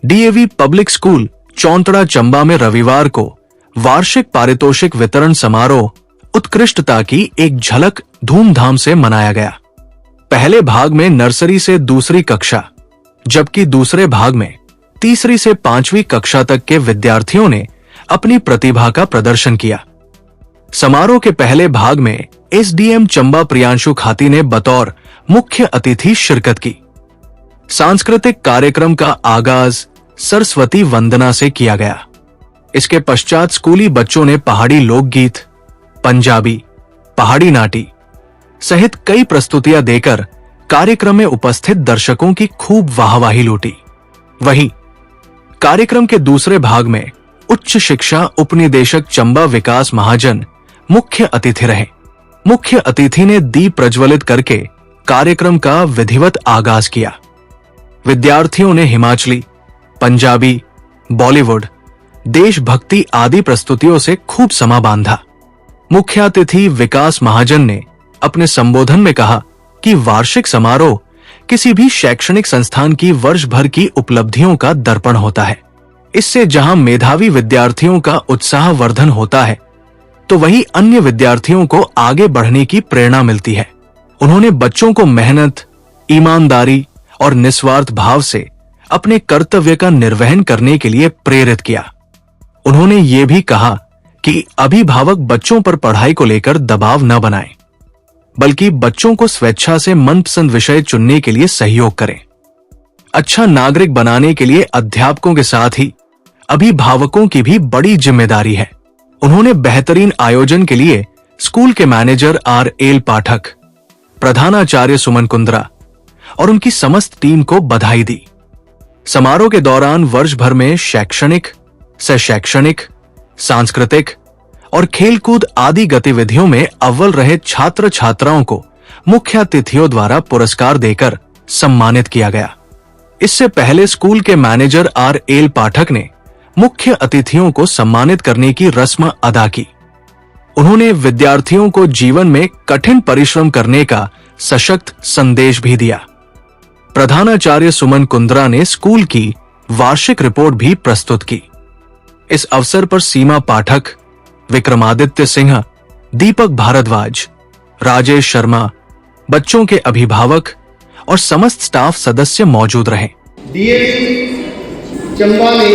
DAV public school चौंतड़ा चंबा में रविवार को वार्षिक पारितोषिक वितरण समारोह उत्कृष्टता की एक झलक धूमधाम से मनाया गया। पहले भाग में नर्सरी से दूसरी कक्षा, जबकि दूसरे भाग में तीसरी से 5वीं कक्षा तक के विद्यार्थियों ने अपनी प्रतिभा का प्रदर्शन किया। समारोह के पहले भाग में एसडीएम चंबा प्रियांशु खाती ने बतौर मुख्य अतिथि शिरकत की। सांस्कृतिक कार्यक्रम का आगाज सरस्वती वंदना से किया गया। इसके पश्चात स्कूली बच्चों ने पहाड़ी लोकगीत, पंजाबी, पहाड़ी नाटी सहित कई प्रस्तुतियां देकर कार्यक्रम में उपस्थित दर्शकों की खूब वाहवाही लूटी। वहीं कार्यक्रम के दूसरे भाग में उच्च शिक्षा उपनिदेशक चंबा विकास महाजन मुख्य अतिथि रहे। मुख्य अतिथि ने दीप प्रज्वलित करके कार्यक्रम का विधिवत आगाज किया। विद्यार्थियों ने हिमाचली, पंजाबी, बॉलीवुड, देशभक्ति आदि प्रस्तुतियों से खूब समा बांधा। मुख्य अतिथि विकास महाजन ने अपने संबोधन में कहा कि वार्षिक समारोह किसी भी शैक्षणिक संस्थान की वर्ष भर की उपलब्धियों का दर्पण होता है। इससे जहां मेधावी विद्यार्थियों का उत्साह वर्धन होता है, तो वहीं अन्य विद्यार्थियों को आगे बढ़ने की प्रेरणा मिलती है। उन्होंने बच्चों को मेहनत, ईमानदारी और निस्वार्थ भाव से अपने कर्तव्य का निर्वहन करने के लिए प्रेरित किया। उन्होंने ये भी कहा कि अभिभावक बच्चों पर पढ़ाई को लेकर दबाव न बनाएं, बल्कि बच्चों को स्वेच्छा से मनपसंद विषय चुनने के लिए सहयोग करें। अच्छा नागरिक बनाने के लिए अध्यापकों के साथ ही अभिभावकों की भी बड़ी जिम्मेदारी है। उन्होंने बेहतरीन आयोजन के लिए स्कूल के मैनेजर आर.एल. पाठक, प्रधानाचार्य सुमन कुंद्रा और उनकी समस्त टीम को बधाई दी। समारोह के दौरान वर्ष भर में शैक्षणिक, शैक्षणिक, सांस्कृतिक और खेलकूद आदि गतिविधियों में अव्वल रहे छात्र छात्राओं को मुख्य अतिथियों द्वारा पुरस्कार देकर सम्मानित किया गया। इससे पहले स्कूल के मैनेजर आर.एल. पाठक ने मुख्य अतिथियों को सम्मानित करने की रस्म अदा की। उन्होंने विद्यार्थियों को जीवन में कठिन परिश्रम करने का सशक्त संदेश भी दिया। प्रधानाचार्य सुमन कुंद्रा ने स्कूल की वार्षिक रिपोर्ट भी प्रस्तुत की। इस अवसर पर सीमा पाठक, विक्रमादित्य सिंह, दीपक भारद्वाज, राजेश शर्मा, बच्चों के अभिभावक और समस्त स्टाफ सदस्य मौजूद रहे। डीएवी चंबा ने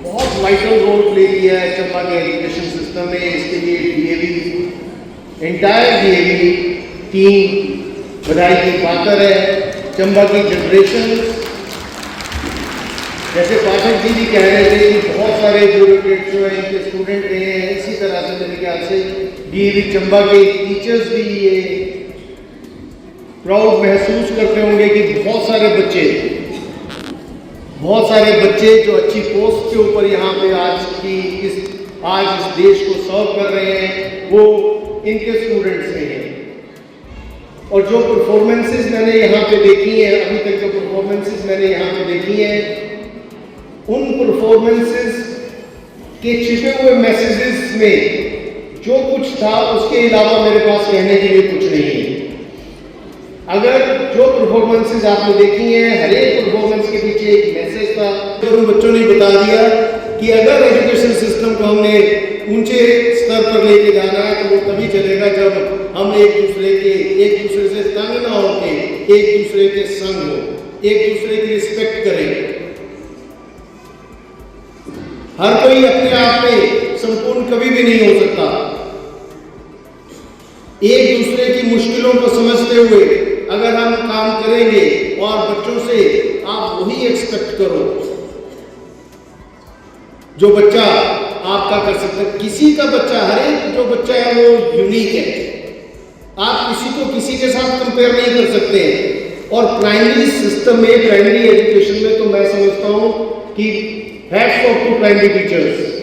बहुत वाइटल रोल प्ले किया है चंबा के एजुकेशन सिस्टम में। इसके लिए डीएवी, एंटायर डीएवी टीम बधाई की पात्र है। चंबा की जनरेशन, जैसे पाठक जी भी कह रहे थे कि बहुत सारे ब्यूरोक्रेट्स जो है इनके स्टूडेंट रहे हैं, इसी तरह से मेरे ख्याल से डीएवी चंबा के टीचर्स भी ये प्राउड महसूस करते होंगे कि बहुत सारे बच्चे जो अच्छी पोस्ट के ऊपर यहाँ पे आज इस देश को सर्व कर रहे हैं, वो इनके स्टूडेंट्स रहे हैं। और जो परफॉर्मेंसेस मैंने यहाँ पे देखी हैं, अभी तक जो परफॉर्मेंसेस मैंने यहाँ पे देखी हैं, उन परफॉर्मेंसेस के छिपे हुए मैसेजेस में जो कुछ था उसके अलावा मेरे पास कहने के लिए कुछ नहीं है। अगर जो परफॉर्मेंसेस आपने देखी हैं, हर एक परफॉर्मेंस के पीछे एक मैसेज था। तो उन बच्चों ने बता दिया कि अगर एजुकेशन सिस्टम को हमने ऊंचे स्तर पर लेके जाना है तो वो तभी चलेगा जब हम एक दूसरे से तंग ना होके एक दूसरे के संग हो, एक दूसरे की रिस्पेक्ट करें। हर कोई अपने आप में संपूर्ण कभी भी नहीं हो सकता। एक दूसरे की मुश्किलों को समझते हुए अगर हम काम करेंगे और बच्चों से आप वही एक्सपेक्ट करो जो बच्चा आपका कर सकता है। किसी का बच्चा, हर एक जो बच्चा है वो यूनिक है। आप किसी को किसी के साथ कंपेयर नहीं कर सकते हैं। और प्राइमरी सिस्टम में, प्राइमरी एजुकेशन में तो मैं समझता हूं कि hats off to primary teachers.